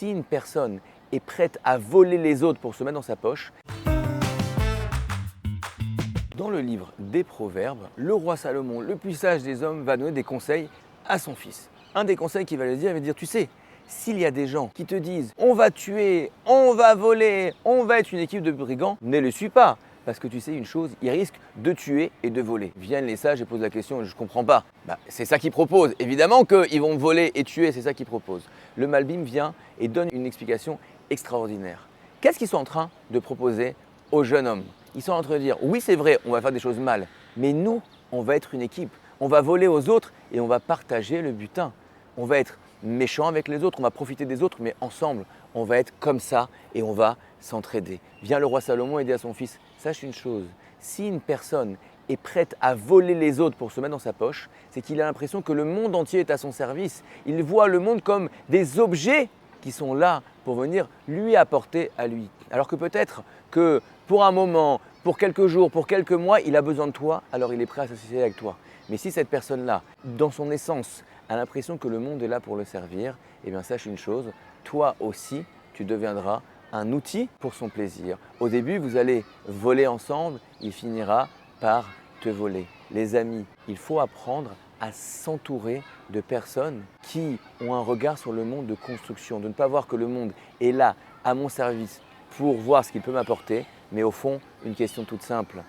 Si une personne est prête à voler les autres pour se mettre dans sa poche, dans le livre des Proverbes, le roi Salomon, le plus sage des hommes, va donner des conseils à son fils. Un des conseils qu'il va lui dire, il va dire, tu sais, s'il y a des gens qui te disent on va tuer, on va voler, on va être une équipe de brigands, ne les suis pas. Parce que tu sais une chose, ils risquent de tuer et de voler. Viennent les sages et posent la question, je ne comprends pas. C'est ça qu'ils proposent. Évidemment qu'ils vont voler et tuer, c'est ça qu'ils proposent. Le Malbim vient et donne une explication extraordinaire. Qu'est-ce qu'ils sont en train de proposer aux jeunes hommes? Ils sont en train de dire, oui c'est vrai, on va faire des choses mal, mais nous, on va être une équipe. On va voler aux autres et on va partager le butin. On va être méchants avec les autres, on va profiter des autres, mais ensemble, on va être comme ça et on va s'entraider. Vient le roi Salomon et dit à son fils, sache une chose, si une personne est prête à voler les autres pour se mettre dans sa poche, c'est qu'il a l'impression que le monde entier est à son service. Il voit le monde comme des objets qui sont là pour venir lui apporter à lui. Alors que peut-être que pour un moment, pour quelques jours, pour quelques mois, il a besoin de toi, alors il est prêt à s'associer avec toi. Mais si cette personne-là, dans son essence, a l'impression que le monde est là pour le servir, eh bien sache une chose, toi aussi, tu deviendras un outil pour son plaisir. Au début, vous allez voler ensemble, il finira par te voler. Les amis, il faut apprendre à s'entourer de personnes qui ont un regard sur le monde de construction, de ne pas voir que le monde est là, à mon service, pour voir ce qu'il peut m'apporter, mais au fond, une question toute simple.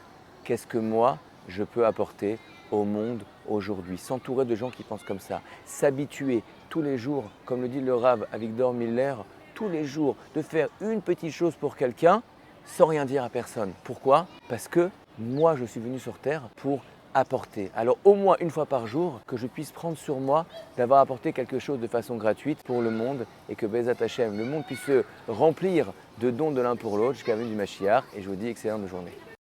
Qu'est-ce que moi, je peux apporter au monde aujourd'hui? S'entourer de gens qui pensent comme ça, s'habituer tous les jours, comme le dit le Rav Avigdor Miller, tous les jours de faire une petite chose pour quelqu'un sans rien dire à personne. Pourquoi? Parce que moi, je suis venu sur Terre pour apporter. Alors au moins une fois par jour, que je puisse prendre sur moi d'avoir apporté quelque chose de façon gratuite pour le monde et que Bezat Hashem, le monde puisse se remplir de dons de l'un pour l'autre jusqu'à la venue du Mashiach. Et je vous dis excellente journée.